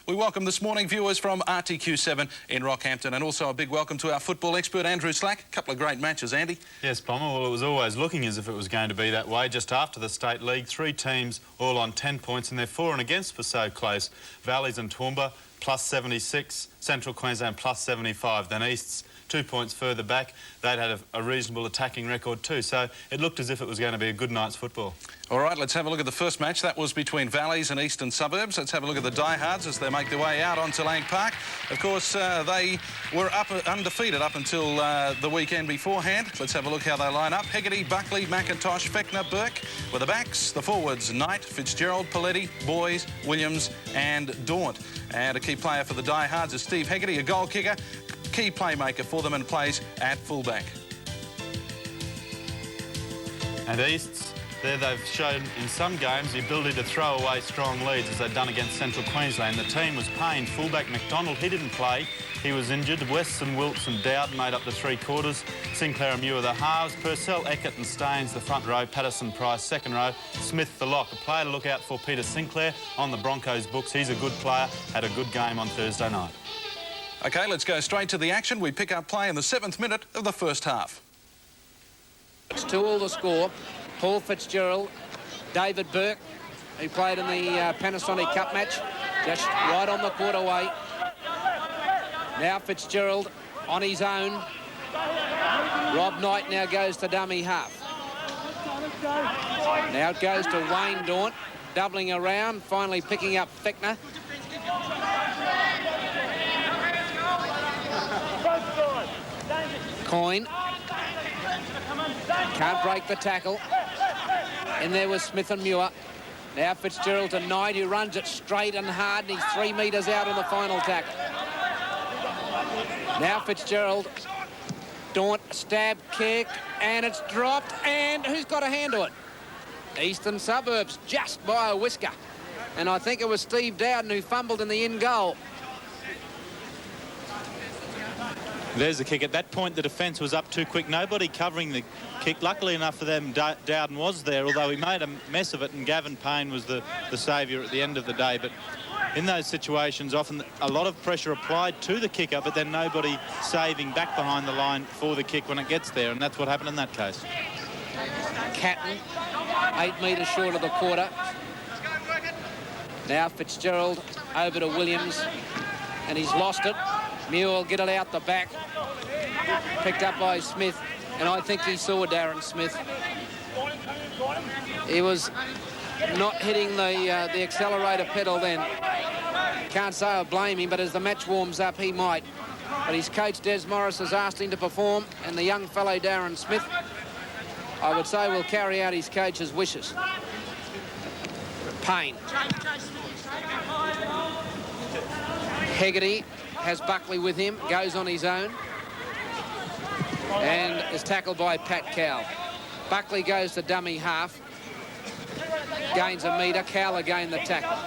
We welcome this morning viewers from RTQ7 in Rockhampton, and also a big welcome to our football expert, Andrew Slack. A couple of great matches, Andy. Yes, Bomber. Well, it was always looking as if it was going to be that way. Just after the State League, 3 teams all on 10 points, and they're for and against for so close. Valleys and Toowoomba, plus 76. Central Queensland, plus 75. Then East's 2 points further back. They'd had a reasonable attacking record too. So it looked as if it was going to be a good night's football. All right, let's have a look at the first match. That was between Valleys and Eastern Suburbs. Let's have a look at the diehards as they make their way out onto Lang Park. Of course, they were undefeated up until the weekend beforehand. Let's have a look how they line up. Hegarty, Buckley, McIntosh, Fechner, Burke. With the backs, the forwards, Knight, Fitzgerald, Paletti, Boys, Williams and Daunt. And a key player for the diehards is Steve Hegarty, a goal kicker, key playmaker for them, and plays at fullback. And East's, there they've shown in some games the ability to throw away strong leads as they've done against Central Queensland. The team was pained. Fullback McDonald, he didn't play. He was injured. Weston, Wilkes and Dowd made up the 3 quarters. Sinclair and Muir the halves. Purcell, Eckert and Staines the front row. Patterson, Price second row. Smith the lock. A player to look out for, Peter Sinclair, on the Broncos books. He's a good player. Had a good game on Thursday night. OK, let's go straight to the action. We pick up play in the 7th minute of the first half. It's 2-2 the score. Paul Fitzgerald, David Burke, who played in the Panasonic Cup match, just right on the quarterway. Now Fitzgerald on his own. Rob Knight now goes to dummy half. Now it goes to Wayne Daunt, doubling around, finally picking up Fechner. Coyne. Can't break the tackle. And there was Smith and Muir. Now Fitzgerald to Knight, who runs it straight and hard, and he's 3 metres out on the final tackle. Now Fitzgerald. Daunt, stab, kick, and it's dropped. And who's got a hand to it? Eastern Suburbs, just by a whisker. And I think it was Steve Dowden who fumbled in the in goal. There's the kick. At that point, the defence was up too quick. Nobody covering the kick. Luckily enough for them, Dowden was there, although he made a mess of it, and Gavin Payne was the saviour at the end of the day. But in those situations, often a lot of pressure applied to the kicker, but then nobody saving back behind the line for the kick when it gets there, and that's what happened in that case. Catton, 8 metres short of the quarter. Now Fitzgerald over to Williams, and he's lost it. Muir will get it out the back. Picked up by Smith, and I think he saw Darren Smith. He was not hitting the accelerator pedal then. Can't say I blame him, but as the match warms up, he might. But his coach, Des Morris, has asked him to perform, and the young fellow, Darren Smith, I would say, will carry out his coach's wishes. Payne. Hegarty has Buckley with him, goes on his own, and is tackled by Pat Cowell. Buckley goes to dummy half, gains a metre. Cowell again the tackle.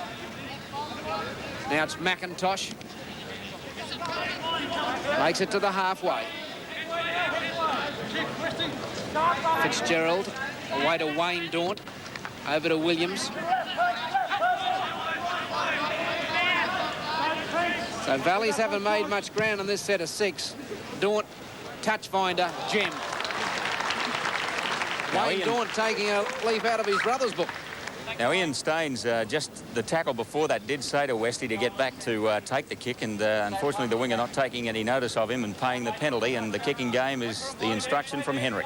Now it's McIntosh. Makes it to the halfway. Fitzgerald away to Wayne Daunt, over to Williams. So Valleys haven't made much ground in this set of 6. Daunt, touch finder, gem. Wayne Daunt taking a leaf out of his brother's book. Now Ian Staines, just the tackle before that, did say to Westy to get back to take the kick, and unfortunately the winger not taking any notice of him and paying the penalty, and the kicking game is the instruction from Henrik.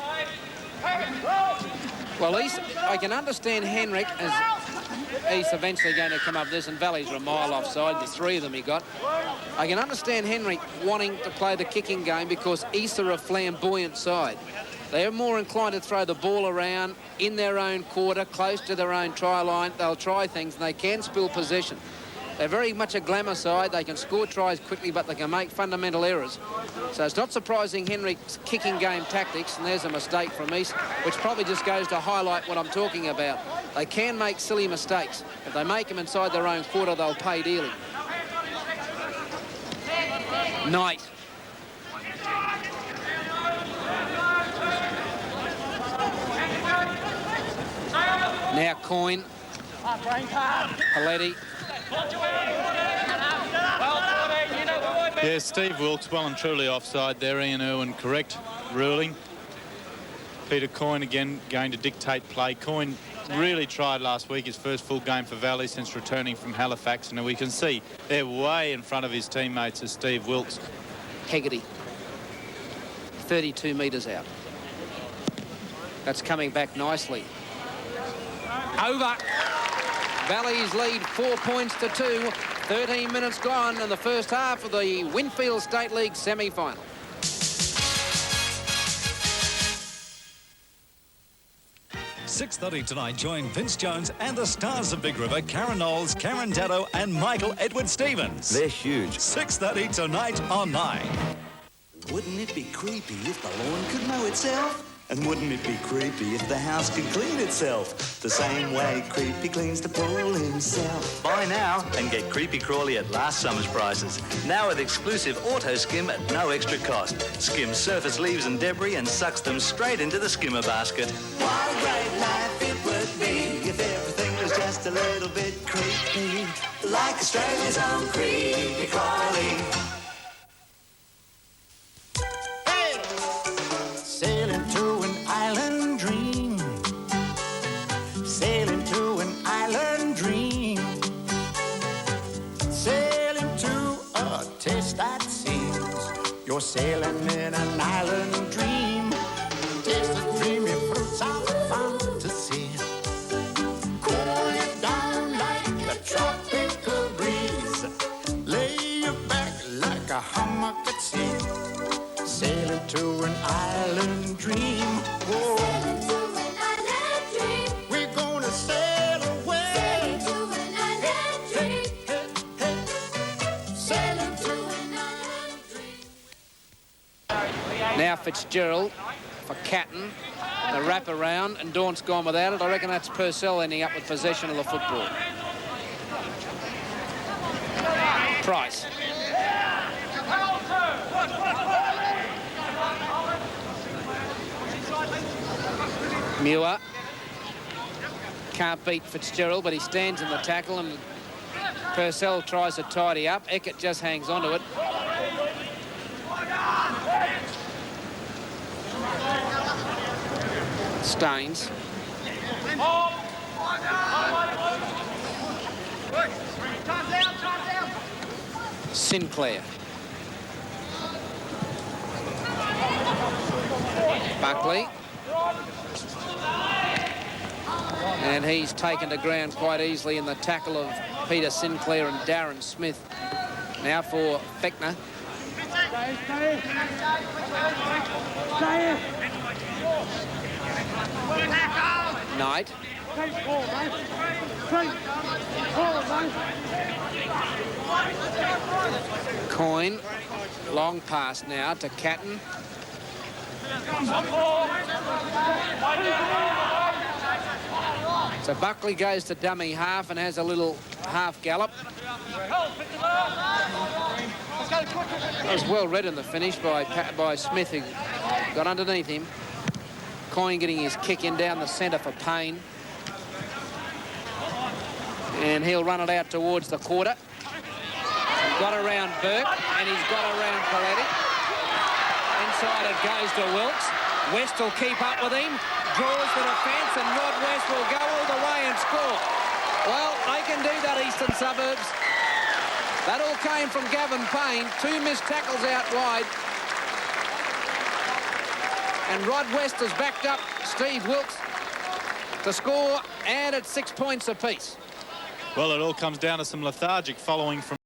Well, I can understand Henrik as he's eventually going to come up this, and Valleys are a mile offside, the 3 of them he got. I can understand Henrik wanting to play the kicking game because East are a flamboyant side. They're more inclined to throw the ball around in their own quarter, close to their own try line. They'll try things, and they can spill possession. They're very much a glamour side. They can score tries quickly, but they can make fundamental errors. So it's not surprising Henrik's kicking game tactics, and there's a mistake from East, which probably just goes to highlight what I'm talking about. They can make silly mistakes. If they make them inside their own quarter, they'll pay dearly. Knight. Now Coyne. Paletti. Yeah, Steve Wilkes well and truly offside there. Ian Irwin correct ruling. Peter Coyne again going to dictate play. Coyne really tried last week, his first full game for Valley since returning from Halifax, and we can see they're way in front of his teammates as Steve Wilkes. Hegarty, 32 metres out. That's coming back nicely. Over. Valley's lead 4 points to 2. 13 minutes gone in the first half of the Winfield State League semi-final. .30 tonight, join Vince Jones and the stars of Big River, Karen Knowles, Karen Daddo and Michael Edward Stevens. They're huge. 6:30 tonight on 9. Wouldn't it be creepy if the lawn could mow itself? And wouldn't it be creepy if the house could clean itself? The same way Creepy cleans the pool himself. Buy now and get Creepy Crawly at last summer's prices. Now with exclusive auto skim at no extra cost. Skims surface leaves and debris and sucks them straight into the skimmer basket. What a great life it would be if everything was just a little bit creepy. Like Australia's own Creepy Crawly. Sailing to an island dream. Sailing to an island dream. Sailing to a taste that seems. You're sailing in an island dream. Taste the dreamy fruits of fantasy. Cool you down like a tropical breeze. Lay you back like a hammock at sea. Sailing to an island dream. Whoa. Sailing to an island dream. We're gonna sail away. Sailing to an island dream. Hey, hey, hey. Sailing to an island dream. Now Fitzgerald for Catton. The wrap around, and Daunt's gone without it. I reckon that's Purcell ending up with possession of the football. Price. Muir can't beat Fitzgerald, but he stands in the tackle, and Purcell tries to tidy up. Eckert just hangs onto it. Staines. Sinclair. Buckley. And he's taken to ground quite easily in the tackle of Peter Sinclair and Darren Smith. Now for Fechner. Knight. Coyne. Long pass now to Catton. So Buckley goes to dummy half and has a little half gallop. That was well read in the finish by Smith, who got underneath him. Coyne getting his kick in down the centre for Payne. And he'll run it out towards the quarter. Got around Burke, and he's got around Coletti. Inside it goes to Wilkes. West will keep up with him. Draws the defence, and Rod West will go all the way and score. Well, they can do that, Eastern Suburbs. That all came from Gavin Payne. 2 missed tackles out wide. And Rod West has backed up Steve Wilkes to score, and at 6 points apiece. Well, it all comes down to some lethargic following from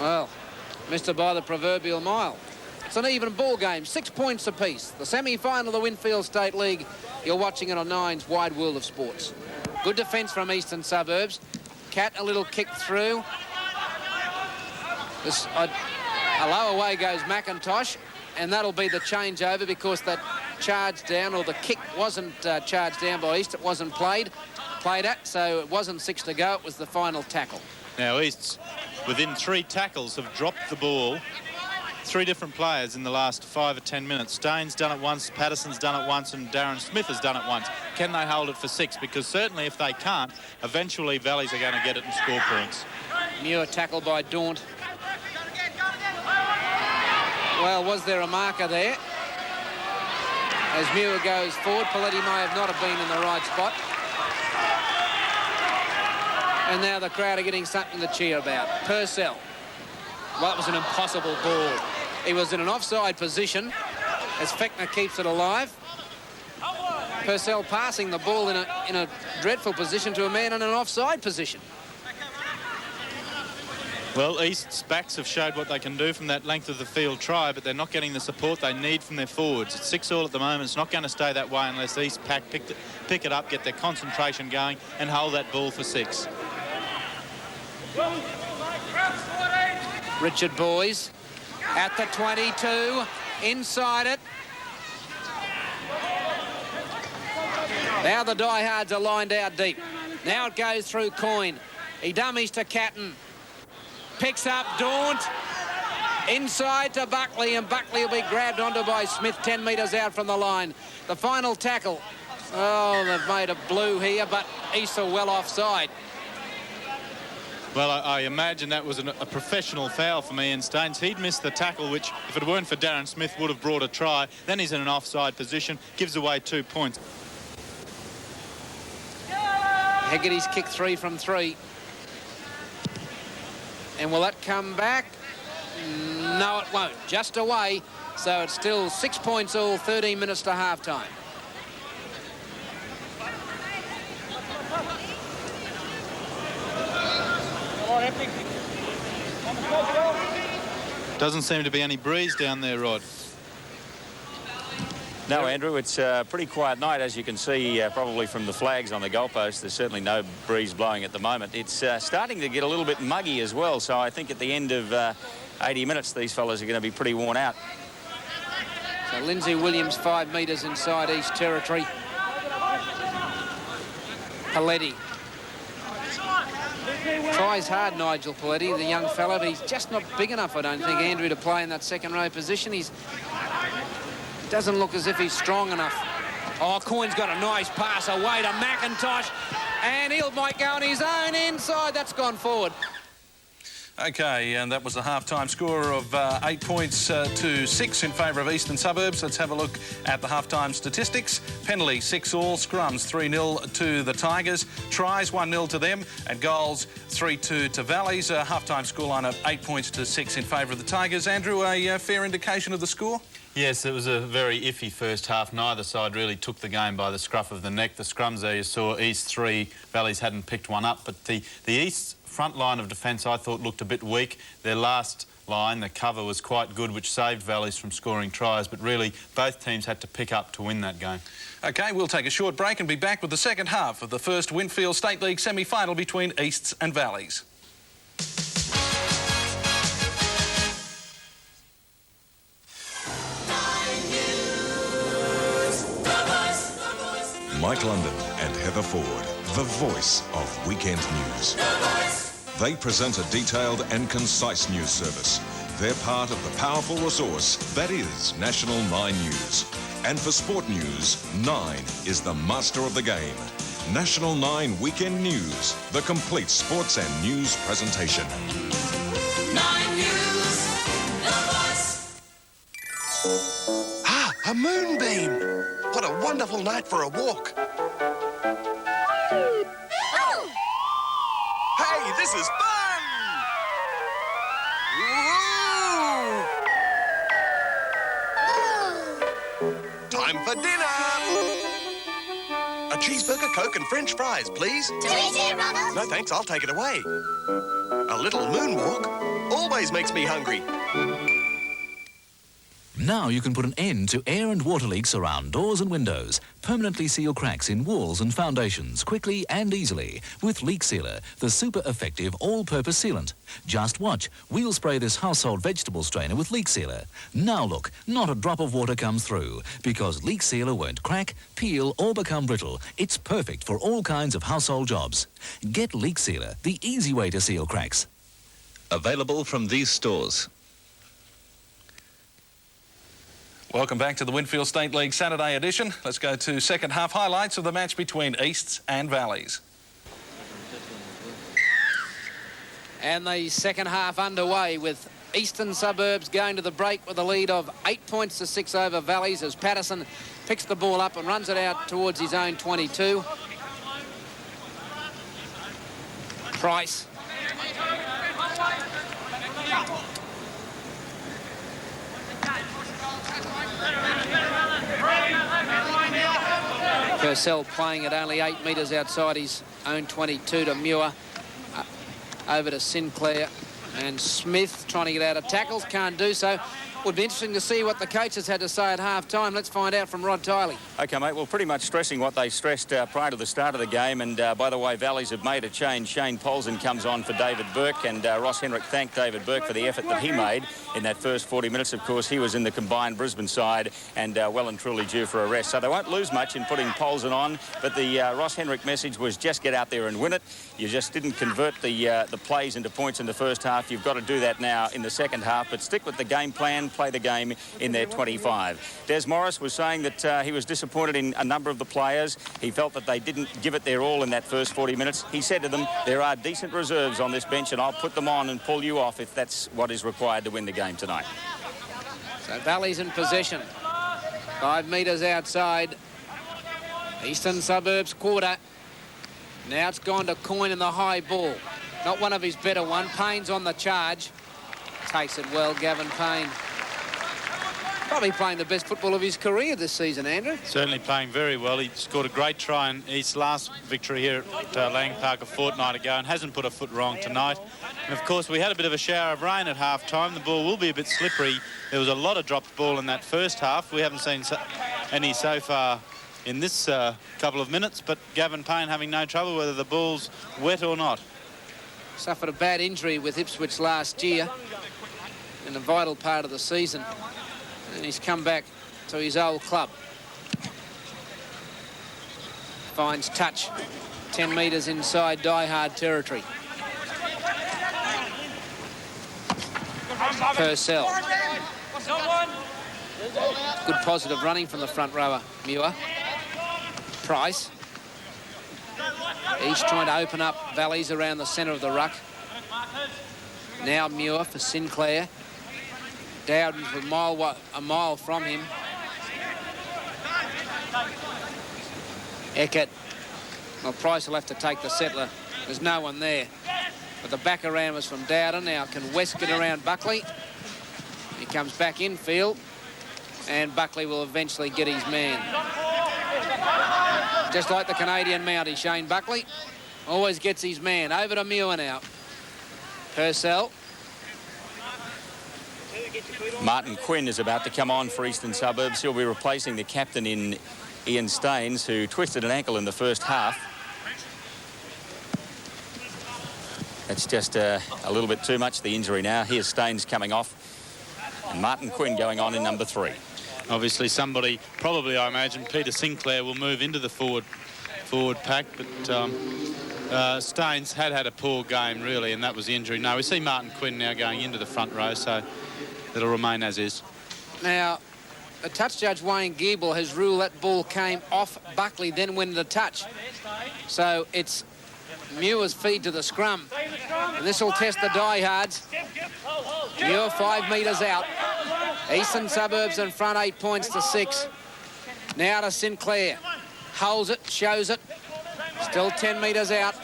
Well, missed it by the proverbial mile. It's an even ball game, 6 points apiece. The semi-final of the Winfield State League. You're watching it on Nine's Wide World of Sports. Good defence from Eastern Suburbs. Cat a little kick through. A lower way goes McIntosh, and that'll be the changeover because that charge down, or the kick wasn't charged down by East. It wasn't played at, so it wasn't 6 to go. It was the final tackle. Now East's within 3 tackles have dropped the ball. 3 different players in the last 5 or 10 minutes. Staines done it once, Patterson's done it once, and Darren Smith has done it once. Can they hold it for 6? Because certainly if they can't, eventually Valleys are going to get it and score points. Muir tackled by Daunt. Well, was there a marker there? As Muir goes forward, Paletti may have not have been in the right spot. And now the crowd are getting something to cheer about. Purcell. Well, that was an impossible ball. He was in an offside position as Fechner keeps it alive. Purcell passing the ball in a dreadful position to a man in an offside position. Well, East's backs have showed what they can do from that length of the field try, but they're not getting the support they need from their forwards. It's 6-all at the moment. It's not going to stay that way unless East pack pick it up, get their concentration going and hold that ball for 6. Richard Boys at the 22, inside it. Now the diehards are lined out deep. Now it goes through Coyne. He dummies to Catton. Picks up Daunt. Inside to Buckley, and Buckley will be grabbed onto by Smith 10 metres out from the line. The final tackle. Oh, they've made a blue here, but East are well offside. Well, I imagine that was a professional foul from Ian Staines. He'd missed the tackle, which, if it weren't for Darren Smith, would have brought a try. Then he's in an offside position, gives away 2 points. Hegarty's kick 3 from 3. And will that come back? No, it won't. Just away. So it's still 6 points all, 13 minutes to half-time. Doesn't seem to be any breeze down there, Rod. No, Andrew, it's a pretty quiet night, as you can see probably from the flags on the goalpost. There's certainly no breeze blowing at the moment. It's starting to get a little bit muggy as well, so I think at the end of 80 minutes, these fellas are going to be pretty worn out. So Lindsay Williams 5 metres inside East territory. Paletti. Tries hard, Nigel Paletti, the young fella, but he's just not big enough, I don't think, Andrew, to play in that second row position. He doesn't look as if he's strong enough. Oh, Coyne's got a nice pass away to McIntosh, and he might go on his own inside. That's gone forward. OK, and that was the half-time score of 8 points to 6 in favour of Eastern Suburbs. Let's have a look at the half-time statistics. Penalty 6-all, scrums 3-0 to the Tigers, tries 1-0 to them, and goals 3-2 to Valleys. A half-time scoreline of 8 points to 6 in favour of the Tigers. Andrew, a fair indication of the score? Yes, it was a very iffy first half. Neither side really took the game by the scruff of the neck. The scrums there you saw, East 3, Valleys hadn't picked one up, but the East's front line of defence I thought looked a bit weak. Their last line, the cover, was quite good, which saved Valleys from scoring tries, but really both teams had to pick up to win that game. OK, we'll take a short break and be back with the second half of the first Winfield State League semi-final between Easts and Valleys. Mike London and Heather Ford, the voice of weekend news. They present a detailed and concise news service. They're part of the powerful resource that is National 9 News. And for sport news, 9 is the master of the game. National 9 Weekend News, the complete sports and news presentation. 9 News, the voice. Ah, a moonbeam. What a wonderful night for a walk. Oh. Hey, this is fun! Woo! Time for dinner! A cheeseburger, Coke and French fries, please. To eat here, brother? No, thanks. I'll take it away. A little moonwalk always makes me hungry. Now you can put an end to air and water leaks around doors and windows. Permanently seal cracks in walls and foundations quickly and easily with Leak Sealer, the super effective all-purpose sealant. Just watch. We'll spray this household vegetable strainer with Leak Sealer. Now look, not a drop of water comes through because Leak Sealer won't crack, peel or become brittle. It's perfect for all kinds of household jobs. Get Leak Sealer, the easy way to seal cracks. Available from these stores. Welcome back to the Winfield State League Saturday edition. Let's go to second half highlights of the match between Easts and Valleys. And the second half underway with Eastern Suburbs going to the break with a lead of 8 points to 6 over Valleys as Patterson picks the ball up and runs it out towards his own 22. Price. Purcell playing at only 8 metres outside his own 22 to Muir. Over to Sinclair. And Smith trying to get out of tackles. Can't do so. Would be interesting to see what the coaches had to say at half-time. Let's find out from Rod Tiley. OK, mate, well, pretty much stressing what they stressed prior to the start of the game. And, by the way, Valleys have made a change. Shane Polson comes on for David Burke, and Ross Henrik thanked David Burke for the effort that he made in that first 40 minutes. Of course, he was in the combined Brisbane side and well and truly due for a rest. So they won't lose much in putting Polson on, but the Ross Henrik message was just get out there and win it. You just didn't convert the plays into points in the first half. You've got to do that now in the second half, but stick with the game plan, play the game in their 25. Des Morris was saying that he was disappointed in a number of the players. He felt that they didn't give it their all in that first 40 minutes. He said to them, there are decent reserves on this bench and I'll put them on and pull you off if that's what is required to win the game tonight. So Valleys in possession. 5 metres outside. Eastern Suburbs quarter. Now it's gone to Coyne in the high ball. Not one of his better one. Payne's on the charge. Takes it well, Gavin Payne. Probably playing the best football of his career this season, Andrew. Certainly playing very well. He scored a great try in his last victory here at Lang Park a fortnight ago and hasn't put a foot wrong tonight. And, of course, we had a bit of a shower of rain at half-time. The ball will be a bit slippery. There was a lot of dropped ball in that first half. We haven't seen any so far in this couple of minutes, but Gavin Payne having no trouble whether the ball's wet or not. Suffered a bad injury with Ipswich last year in a vital part of the season. And he's come back to his old club. Finds touch. 10 metres inside die-hard territory. Purcell. Good positive running from the front rower, Muir. Price. Each trying to open up Valleys around the centre of the ruck. Now Muir for Sinclair. Dowden's a mile from him. Eckert. Well, Price will have to take the settler. There's no one there. But the back around was from Dowden. Now can West get around Buckley? He comes back infield. And Buckley will eventually get his man. Just like the Canadian Mountie, Shane Buckley. Always gets his man. Over to Muir now. Purcell. Martin Quinn is about to come on for Eastern Suburbs. He'll be replacing the captain in Ian Staines, who twisted an ankle in the first half. That's just a little bit too much, the injury now. Here's Staines coming off. And Martin Quinn going on in number 3. Obviously somebody, probably I imagine, Peter Sinclair will move into the forward pack, but Staines had a poor game, really, and that was the injury. No, we see Martin Quinn now going into the front row, so it'll remain as is. Now, the touch judge, Wayne Giebel, has ruled that ball came off Buckley, then went into touch. So it's Muir's feed to the scrum. And this will test the diehards. Muir 5 metres out. Eastern Suburbs in front, 8 points to 6. Now to Sinclair. Holds it, shows it. Still 10 metres out.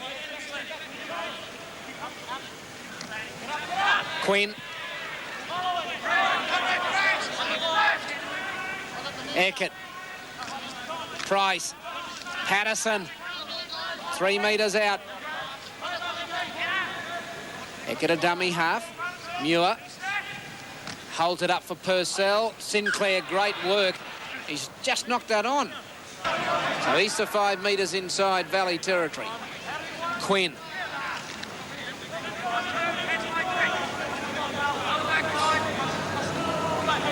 Quinn. Eckert. Price. Patterson. 3 metres out. Eckert a dummy half. Muir holds it up for Purcell. Sinclair, great work. He's just knocked that on. So Easter 5 metres inside Valley territory. Quinn.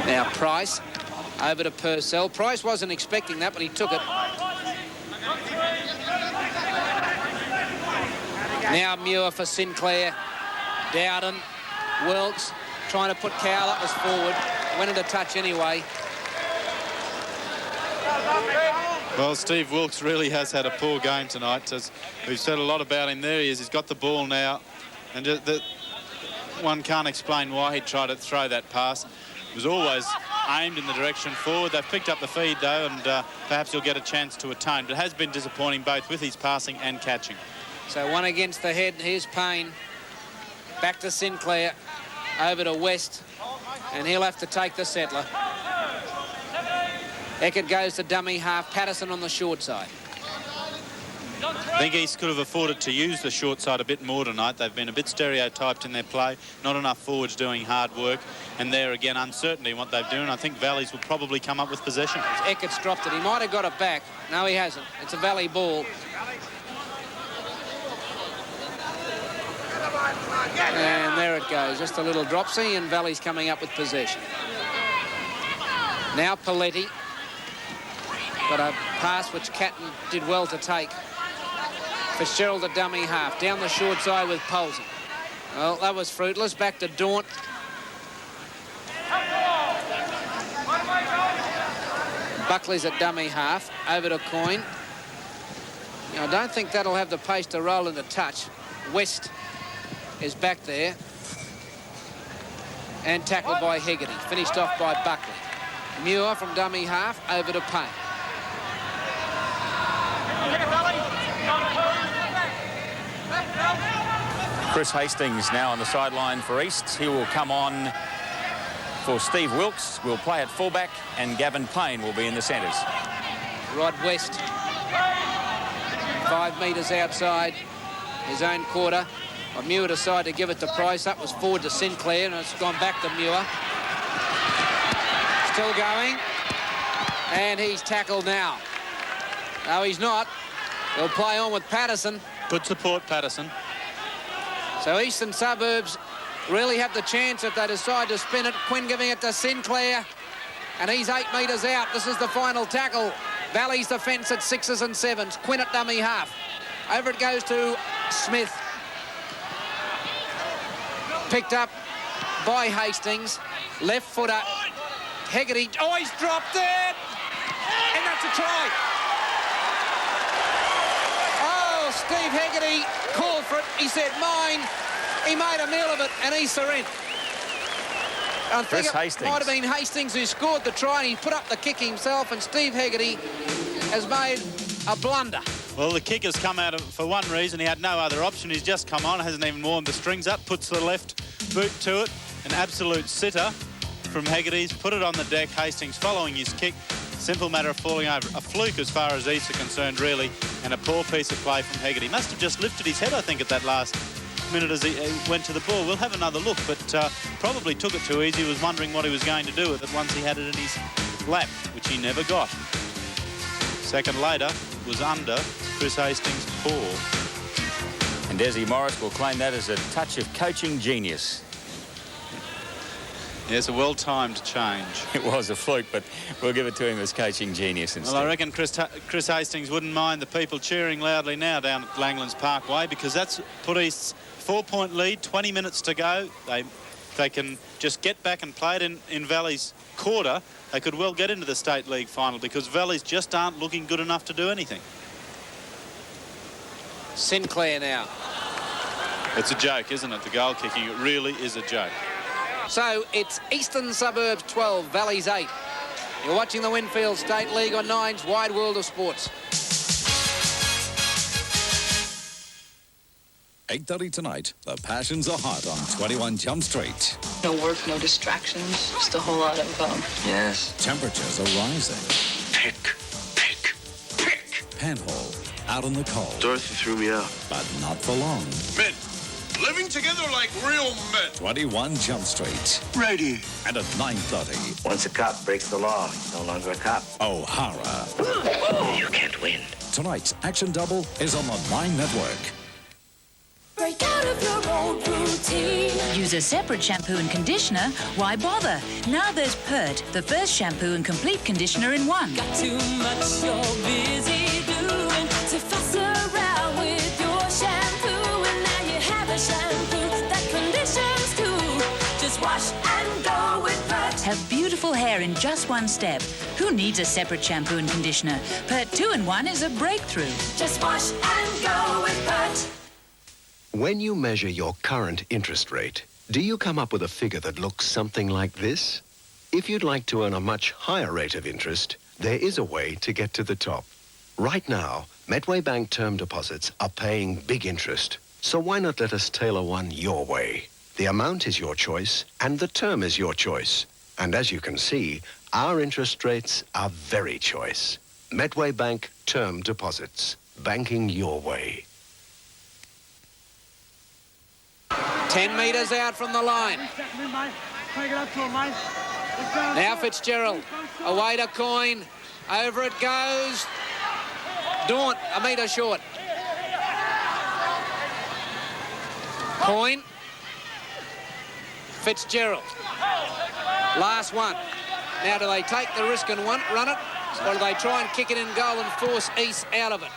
Now Price over to Purcell. Price wasn't expecting that, but he took it. Now Muir for Sinclair. Dowden. Wilkes trying to put Cowell up as forward. Went into touch anyway. Well, Steve Wilkes really has had a poor game tonight. As we've said a lot about him there. He's got the ball now. And one can't explain why he tried to throw that pass. It was always aimed in the direction forward. They've picked up the feed, though, and perhaps he'll get a chance to atone. But it has been disappointing both with his passing and catching. So one against the head. Here's Payne. Back to Sinclair. Over to West. And he'll have to take the settler. Eckert goes to dummy half. Patterson on the short side. I think East could have afforded to use the short side a bit more tonight. They've been a bit stereotyped in their play. Not enough forwards doing hard work. And there again, uncertainty in what they're doing. I think Valleys will probably come up with possession. Eckert's dropped it. He might have got it back. No, he hasn't. It's a Valley ball. And there it goes. Just a little dropsy, and Valley's coming up with possession. Now Paletti. Got a pass which Catton did well to take. Fitzgerald a dummy half. Down the short side with Polson. Well, that was fruitless. Back to Daunt. Buckley's at dummy half. Over to Coyne. Now, I don't think that'll have the pace to roll into touch. West is back there. And tackled by Hegarty. Finished off by Buckley. Muir from dummy half. Over to Payne. Chris Hastings now on the sideline for East. He will come on for Steve Wilkes. Will play at fullback, and Gavin Payne will be in the centres. Rod West. 5 metres outside his own quarter. Well, Muir decided to give it to Price. That was forward to Sinclair, and it's gone back to Muir. Still going. And he's tackled now. No, he's not. He'll play on with Patterson. Good support, Patterson. So Eastern Suburbs really have the chance if they decide to spin it. Quinn giving it to Sinclair. And he's 8 metres out. This is the final tackle. Valley's defence at 6s and 7s. Quinn at dummy half. Over it goes to Smith. Picked up by Hastings. Left footer. Hegarty. Oh, he's dropped it! And that's a try. Oh, Steve Hegarty called for it. He said, mine. He made a meal of it, and he's surrendered. I think it might have been Hastings who scored the try, and he put up the kick himself, and Steve Hegarty has made a blunder. Well, the kick has come out for one reason. He had no other option. He's just come on, hasn't even warmed the strings up, puts the left boot to it. An absolute sitter from Hegarty's. Put it on the deck. Hastings following his kick. Simple matter of falling over. A fluke as far as East are concerned, really, and a poor piece of play from Hegarty. Must have just lifted his head, I think, at that last minute as he went to the ball. We'll have another look, but probably took it too easy. Was wondering what he was going to do with it once he had it in his lap, which he never got. Second later was under Chris Hastings' paw. And Desi Morris will claim that as a touch of coaching genius. Yes, a well-timed change. It was a fluke, but we'll give it to him as coaching genius instead. Well, I reckon Chris Hastings wouldn't mind the people cheering loudly now down at Langlands Parkway, because that's put East's 4-point lead, 20 minutes to go. They can just get back and play it in Valley's quarter. They could well get into the State League final, because Valleys just aren't looking good enough to do anything. Sinclair now. It's a joke, isn't it? The goal kicking, it really is a joke. So it's Eastern Suburbs 12, Valleys 8. You're watching the Winfield State League on Nine's Wide World of Sports. 8:30 tonight. The passions are hot on 21 Jump Street. No work, no distractions, just a whole lot of Yes. Temperatures are rising. Pick. Penhole out in the cold. Dorothy threw me out. But not for long. Men, living together like real men. 21 Jump Street. Ready. And at 9:30. Once a cop breaks the law, he's no longer a cop. O'Hara. You can't win. Tonight's Action Double is on the 9 Network. Break out of your old routine. Use a separate shampoo and conditioner. Why bother? Now there's Pert, the first shampoo and complete conditioner in one. Got too much you're busy doing to fuss around with your shampoo, and now you have a shampoo that conditions too. Just wash and go with Pert. Have beautiful hair in just one step. Who needs a separate shampoo and conditioner? Pert 2-in-1 is a breakthrough. Just wash and go with Pert. When you measure your current interest rate, do you come up with a figure that looks something like this? If you'd like to earn a much higher rate of interest, there is a way to get to the top. Right now, Medway Bank term deposits are paying big interest. So why not let us tailor one your way? The amount is your choice, and the term is your choice. And as you can see, our interest rates are very choice. Medway Bank term deposits. Banking your way. 10 metres out from the line. Now Fitzgerald. Away to Coyne. Over it goes. Daunt, a metre short. Coyne. Fitzgerald. Last one. Now do they take the risk and run it, or do they try and kick it in goal and force East out of it?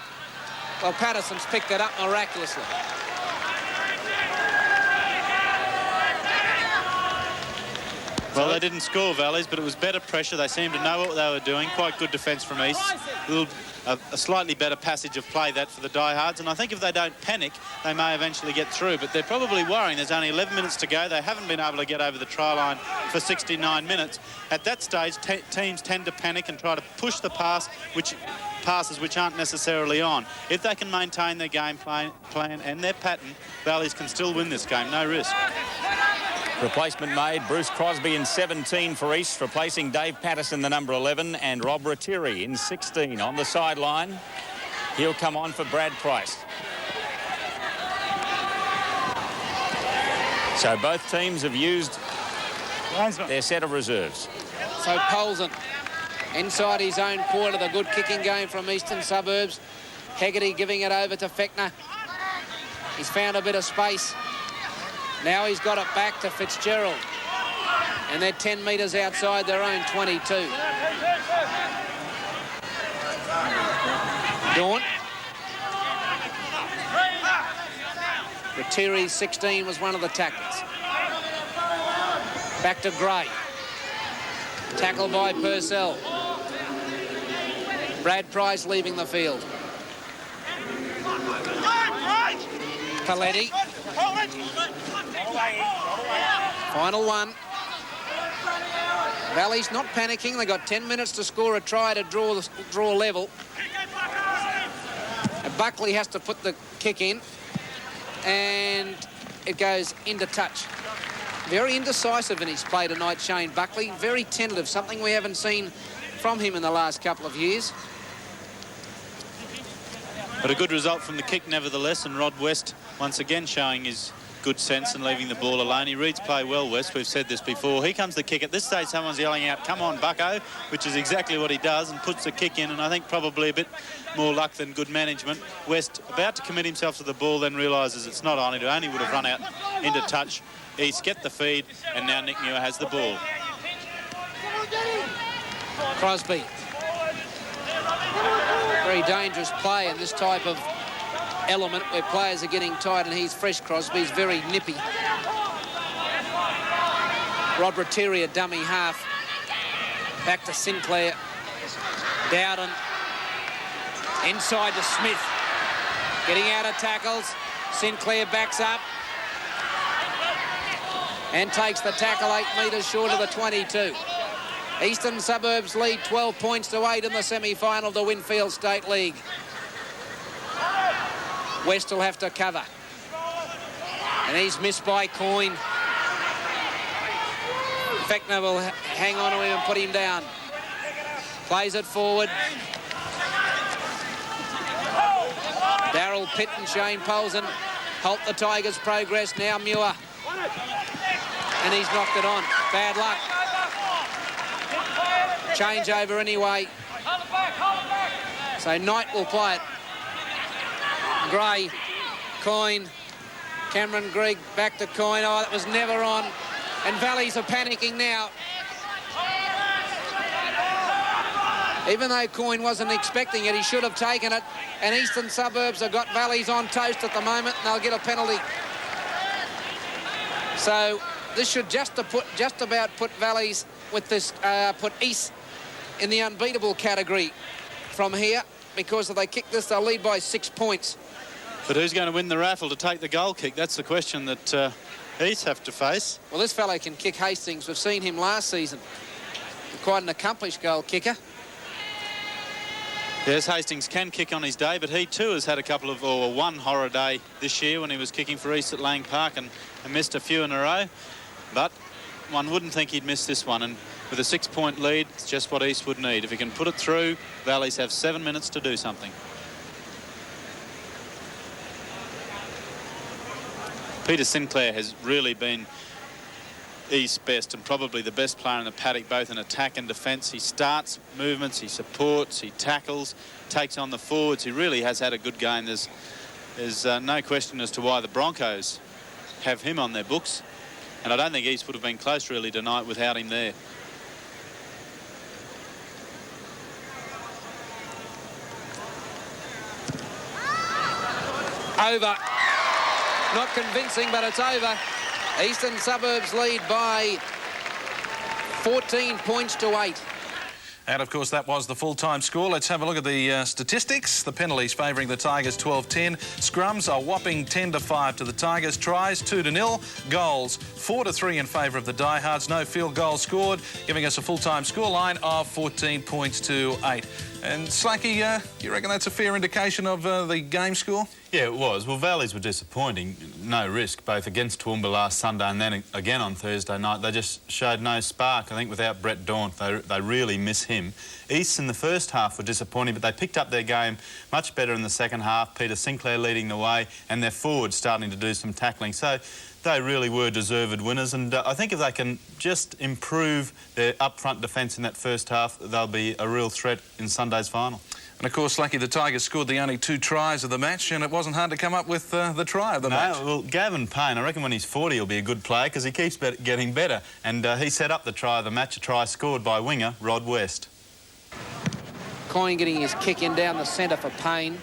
Well, Patterson's picked it up miraculously. Well, they didn't score, Valleys, but it was better pressure. They seemed to know what they were doing. Quite good defence from East. A slightly better passage of play, that, for the diehards. And I think if they don't panic, they may eventually get through. But they're probably worrying. There's only 11 minutes to go. They haven't been able to get over the try line for 69 minutes. At that stage, teams tend to panic and try to push the passes which aren't necessarily on. If they can maintain their game plan and their pattern, Valleys can still win this game. No risk. Replacement made, Bruce Crosby in 17 for East, replacing Dave Patterson, the number 11, and Rob Rattiri in 16 on the sideline. He'll come on for Brad Price. So both teams have used their set of reserves. So Polson inside his own quarter, the good kicking game from Eastern Suburbs. Hegarty giving it over to Fechner. He's found a bit of space. Now he's got it back to Fitzgerald. And they're 10 metres outside their own 22. Daunt. Rattiri, 16, was one of the tackles. Back to Gray. Tackle by Purcell. Brad Price leaving the field. Paletti. Final one. Valley's not panicking. They got 10 minutes to score a try to draw level. And Buckley has to put the kick in, and it goes into touch. Very indecisive in his play tonight, Shane Buckley. Very tentative, something we haven't seen from him in the last couple of years. But a good result from the kick nevertheless, and Rod West once again showing his good sense and leaving the ball alone. He reads play well, West. We've said this before. Here comes the kick. At this stage, someone's yelling out, "Come on, Bucko," which is exactly what he does, and puts the kick in, and I think probably a bit more luck than good management. West about to commit himself to the ball, then realises it's not on. It only would have run out into touch. East get the feed, and now Nick Muir has the ball. Crosby. Very dangerous play in this type of element where players are getting tired, and he's fresh. Crosby's very nippy. Rod Rattiri, a dummy half. Back to Sinclair. Dowden. Inside to Smith. Getting out of tackles. Sinclair backs up. And takes the tackle 8 metres short of the 22. Eastern Suburbs lead 12 points to 8 in the semi-final to Winfield State League. West will have to cover. And he's missed by Coyne. Fechner will hang on to him and put him down. Plays it forward. Darryl Pitt and Shane Polson halt the Tigers' progress. Now Muir. And he's knocked it on. Bad luck. Change over anyway. So Knight will play it. Gray, Coyne, Cameron Grigg back to Coyne. Oh, that was never on. And Valleys are panicking now. Even though Coyne wasn't expecting it, he should have taken it. And Eastern Suburbs have got Valleys on toast at the moment, and they'll get a penalty. So this should just about put Valleys with this, put East in the unbeatable category from here, because if they kick this, they'll lead by 6 points. But who's going to win the raffle to take the goal kick? That's the question that East have to face. Well, this fellow can kick Hastings. We've seen him last season. Quite an accomplished goal kicker. Yes, Hastings can kick on his day, but he too has had a couple of, or one horror day this year when he was kicking for East at Lang Park and missed a few in a row. But one wouldn't think he'd miss this one, and with a 6-point lead, it's just what East would need. If he can put it through, Valleys have 7 minutes to do something. Peter Sinclair has really been East's best and probably the best player in the paddock, both in attack and defence. He starts movements, he supports, he tackles, takes on the forwards. He really has had a good game. There's no question as to why the Broncos have him on their books, and I don't think East would have been close really tonight without him there. Over. Not convincing, but it's over. Eastern Suburbs lead by 14 points to 8. And, of course, that was the full-time score. Let's have a look at the statistics. The penalties favouring the Tigers 12-10. Scrums are whopping 10-5 to the Tigers. Tries 2-0. Goals 4-3 in favour of the Diehards. No field goals scored, giving us a full-time scoreline of 14 points to 8. And Slacky, you reckon that's a fair indication of the game score? Yeah, it was. Well, Valleys were disappointing. No risk, both against Toowoomba last Sunday and then again on Thursday night. They just showed no spark. I think without Brett Daunt, they really miss him. East in the first half were disappointing, but they picked up their game much better in the second half. Peter Sinclair leading the way and their forwards starting to do some tackling. So they really were deserved winners, and I think if they can just improve their up-front defence in that first half, they'll be a real threat in Sunday's final. And, of course, Lucky, the Tigers scored the only 2 tries of the match, and it wasn't hard to come up with the try of the match. Well, Gavin Payne, I reckon when he's 40 he'll be a good player because he keeps getting better, and he set up the try of the match, a try scored by winger Rod West. Coyne getting his kick in down the centre for Payne.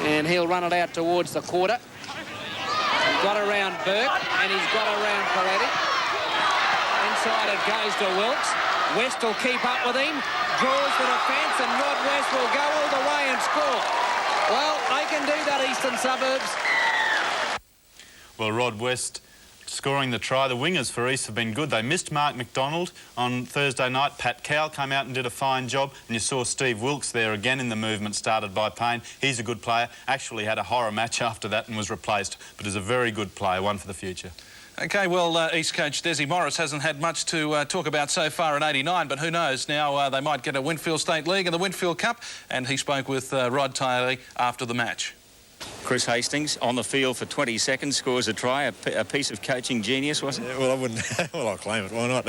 And he'll run it out towards the quarter. He's got around Burke, and he's got around Coletti. Inside it goes to Wilkes. West will keep up with him, draws the defence, and Rod West will go all the way and score. Well, they can do that, Eastern Suburbs. Well, Rod West scoring the try. The wingers for East have been good. They missed Mark McDonald on Thursday night. Pat Cowell came out and did a fine job, and you saw Steve Wilkes there again in the movement started by Payne. He's a good player. Actually had a horror match after that and was replaced, but is a very good player, one for the future. OK, well, East coach Desi Morris hasn't had much to talk about so far in 89, but who knows, now they might get a Winfield State League and the Winfield Cup, and he spoke with Rod Tiley after the match. Chris Hastings on the field for 20 seconds, scores a try, a piece of coaching genius, wasn't it? Yeah, well, I wouldn't. Well, I'll claim it. Why not?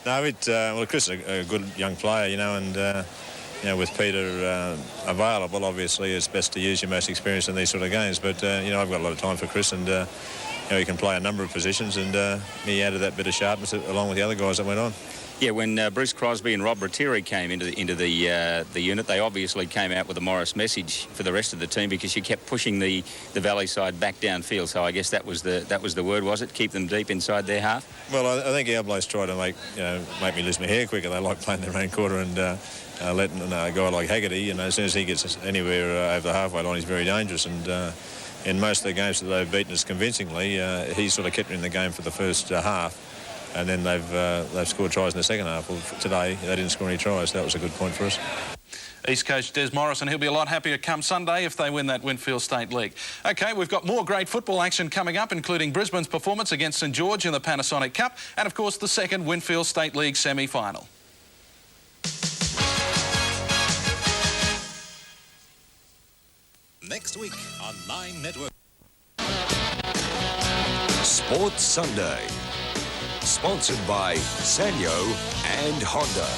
No, well, Chris is a good young player, you know, and you know, with Peter available, obviously it's best to use your most experience in these sort of games. But you know, I've got a lot of time for Chris, and you know, he can play a number of positions, and he added that bit of sharpness along with the other guys that went on. Yeah, when Bruce Crosby and Rob Ratteri came into the unit, they obviously came out with a Morris message for the rest of the team because you kept pushing the Valley side back downfield. So I guess that was the word, was it? Keep them deep inside their half. Well, I think our blokes try to make me lose my hair quicker. They like playing their own quarter and letting a guy like Haggerty, you know, as soon as he gets anywhere over the halfway line, he's very dangerous. And in most of the games that they've beaten us convincingly, he's sort of kept in the game for the first half. And then they've scored tries in the second half. Well, today, they didn't score any tries. That was a good point for us. East coach Des Morris, and he'll be a lot happier come Sunday if they win that Winfield State League. OK, we've got more great football action coming up, including Brisbane's performance against St George in the Panasonic Cup, and, of course, the second Winfield State League semi-final. Next next week on 9 Network. Sports Sunday. Sponsored by Sanyo and Honda.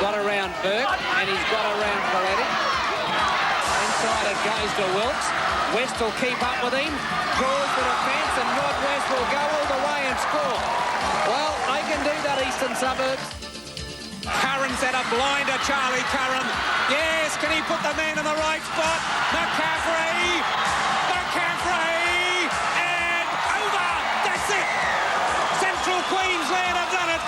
Got around Burke, and he's got around Coletti. Inside it goes to Wilkes. West will keep up with him. Draws the defence, and Rod West will go all the way and score. Well, they can do that, Eastern Suburbs. Curran's at a blinder, Charlie Curran. Yes, can he put the man in the right spot? McCaffrey! McCaffrey! And over! That's it! Central Queensland have done it!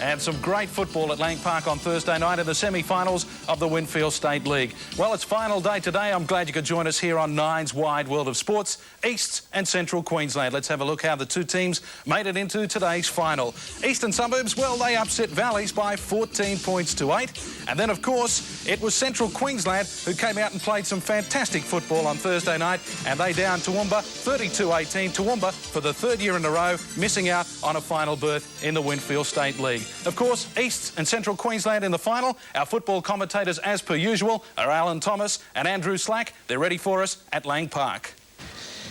And some great football at Lang Park on Thursday night in the semi-finals of the Winfield State League. Well, it's final day today. I'm glad you could join us here on Nine's Wide World of Sports, East and Central Queensland. Let's have a look how the two teams made it into today's final. Eastern Suburbs, well, they upset Valleys by 14 points to 8. And then, of course, it was Central Queensland who came out and played some fantastic football on Thursday night, and they downed Toowoomba 32-18. Toowoomba, for the third year in a row, missing out on a final berth in the Winfield State League. Of course, East and Central Queensland in the final. Our football commentators, as per usual, are Alan Thomas and Andrew Slack. They're ready for us at Lang Park.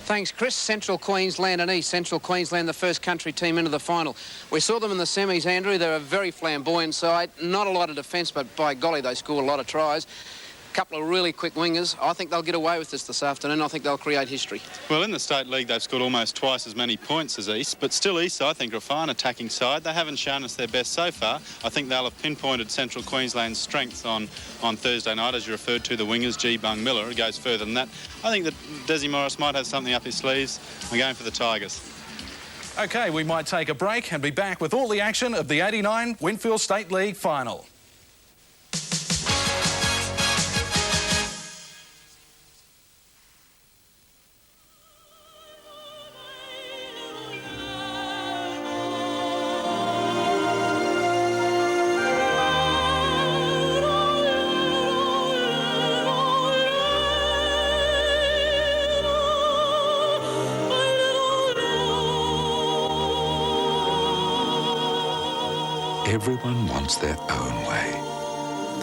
Thanks, Chris. Central Queensland and East. Central Queensland, the first country team into the final. We saw them in the semis, Andrew. They're a very flamboyant side. Not a lot of defence, but by golly, they scored a lot of tries. A couple of really quick wingers. I think they'll get away with this afternoon. I think they'll create history. Well, in the State League, they've scored almost twice as many points as East, but still East, I think, are a fine attacking side. They haven't shown us their best so far. I think they'll have pinpointed Central Queensland's strengths on Thursday night, as you referred to, the wingers, G. Bung Miller. It goes further than that. I think that Desi Morris might have something up his sleeves. I'm going for the Tigers. OK, we might take a break and be back with all the action of the 89 Winfield State League final. Everyone wants their own way.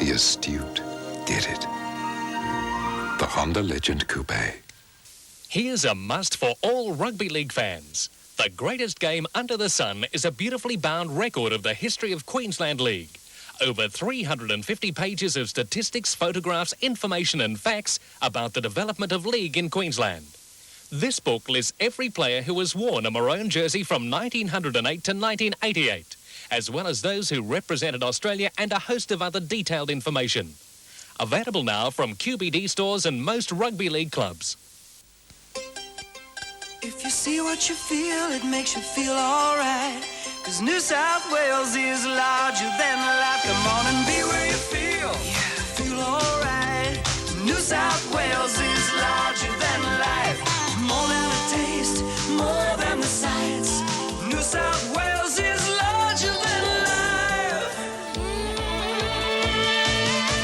The astute did it. The Honda Legend Coupe. Here's a must for all rugby league fans. The greatest game under the sun is a beautifully bound record of the history of Queensland League. Over 350 pages of statistics, photographs, information and facts about the development of league in Queensland. This book lists every player who has worn a maroon jersey from 1908 to 1988. As well as those who represented Australia and a host of other detailed information. Available now from QBD stores and most rugby league clubs. If you see what you feel, it makes you feel alright. 'Cause New South Wales is larger than life. Come on and be where you feel. Yeah, feel alright. New South Wales is larger than life. More than a taste, more than the sights. New South Wales is larger than life.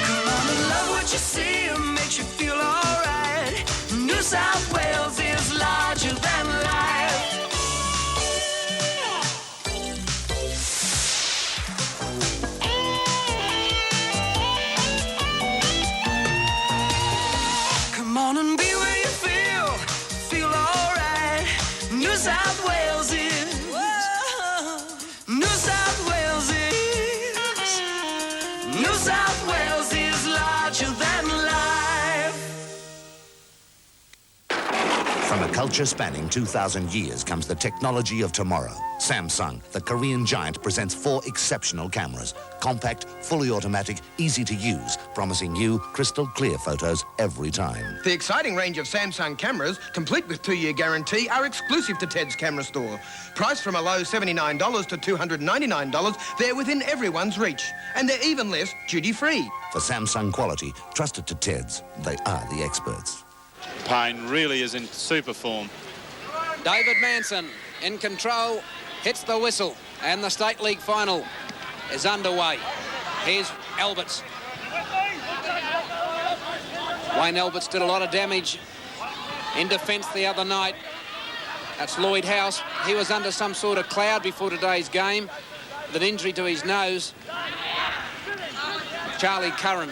Come on and love what you see. It makes you feel alright. New South Wales is larger than life. Come on and be where you feel alright. New South Wales is. New South Wales is. New South Wales is larger than life. From a culture spanning 2,000 years comes the technology of tomorrow. Samsung, the Korean giant, presents 4 exceptional cameras. Compact, fully automatic, easy to use, promising you crystal clear photos every time. The exciting range of Samsung cameras, complete with 2-year guarantee, are exclusive to Ted's Camera Store. Priced from a low $79 to $299, they're within everyone's reach. And they're even less duty-free. For Samsung quality, trusted to Ted's, they are the experts. Payne really is in super form. David Manson in control, hits the whistle, and the State League final is underway. Here's Alberts. Wayne Alberts did a lot of damage in defence the other night. That's Lloyd House. He was under some sort of cloud before today's game with an injury to his nose. Charlie Curran.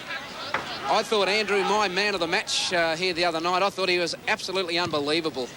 I thought Andrew, my man of the match here the other night, I thought he was absolutely unbelievable.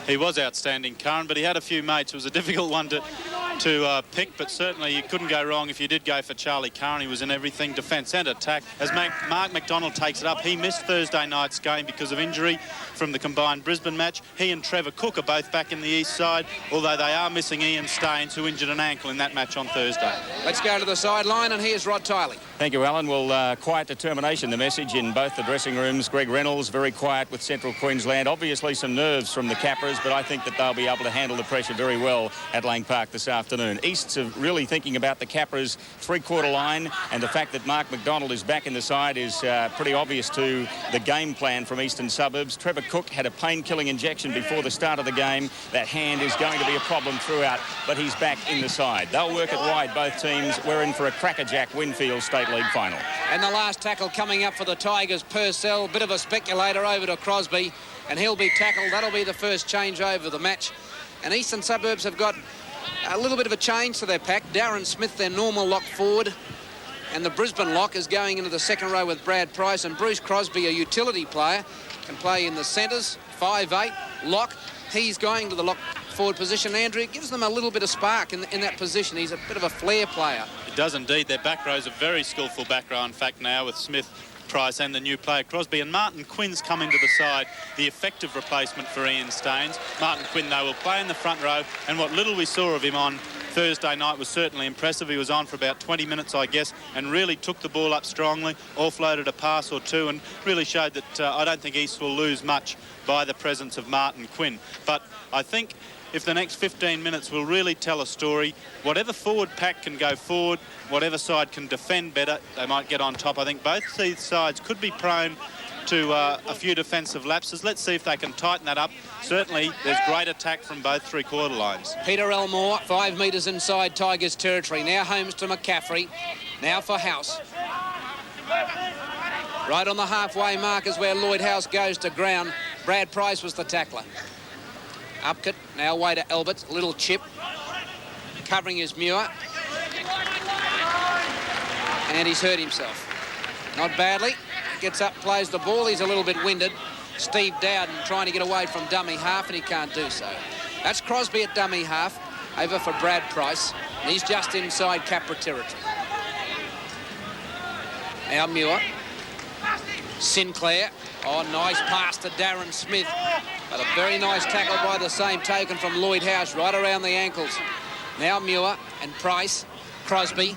He was outstanding, Curran, but he had a few mates. It was a difficult one to pick, but certainly you couldn't go wrong if you did go for Charlie Curran. He was in everything, defence and attack. As Mark McDonald takes it up, he missed Thursday night's game because of injury from the combined Brisbane match. He and Trevor Cook are both back in the east side, although they are missing Ian Staines, who injured an ankle in that match on Thursday. Let's go to the sideline, and here's Rod Tiley. Thank you, Alan. Well, quiet determination, the message in both the dressing rooms. Greg Reynolds, very quiet with Central Queensland. Obviously some nerves from the Capras, but I think that they'll be able to handle the pressure very well at Lang Park this afternoon. Easts are really thinking about the Capras' three-quarter line, and the fact that Mark McDonald is back in the side is pretty obvious to the game plan from Eastern Suburbs. Trevor Cook had a pain-killing injection before the start of the game. That hand is going to be a problem throughout, but he's back in the side. They'll work it wide, both teams. We're in for a crackerjack Winfield State League final. And the last tackle coming up for the Tigers, Purcell, bit of a speculator over to Crosby, and he'll be tackled. That'll be the first change over the match. And Eastern Suburbs have got a little bit of a change to their pack. Darren Smith, their normal lock forward, and the Brisbane lock is going into the second row with Brad Price, and Bruce Crosby, a utility player, can play in the centres, 5'8", lock. He's going to the lock forward position. Andrew, it gives them a little bit of spark in that position. He's a bit of a flair player. It does indeed. Their back row's a very skillful back row, in fact, now with Smith, Price and the new player Crosby, and Martin Quinn's coming to the side, the effective replacement for Ian Staines. Martin Quinn, though, will play in the front row, and what little we saw of him on Thursday night was certainly impressive. He was on for about 20 minutes, I guess, and really took the ball up strongly, offloaded a pass or two, and really showed that I don't think East will lose much by the presence of Martin Quinn. But I think if the next 15 minutes will really tell a story, whatever forward pack can go forward, whatever side can defend better, they might get on top. I think both these sides could be prone to a few defensive lapses. Let's see if they can tighten that up. Certainly, there's great attack from both three-quarter lines. Peter Elmore, 5 metres inside Tigers territory. Now Holmes to McCaffrey. Now for House. Right on the halfway mark is where Lloyd House goes to ground. Brad Price was the tackler. Upcut, now away to Alberts, a little chip, covering his Muir. And he's hurt himself. Not badly, gets up, plays the ball, he's a little bit winded. Steve Dowden trying to get away from dummy half, and he can't do so. That's Crosby at dummy half, over for Brad Price, and he's just inside Capra territory. Now Muir. Sinclair. Oh, nice pass to Darren Smith. But a very nice tackle by the same token from Lloyd House, right around the ankles. Now Muir and Price. Crosby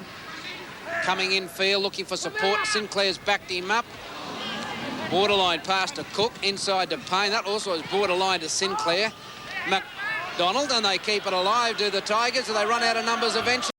coming in field, looking for support. Sinclair's backed him up. Borderline pass to Cook, inside to Payne. That also is borderline to Sinclair. McDonald, and they keep it alive, do the Tigers, and they run out of numbers eventually.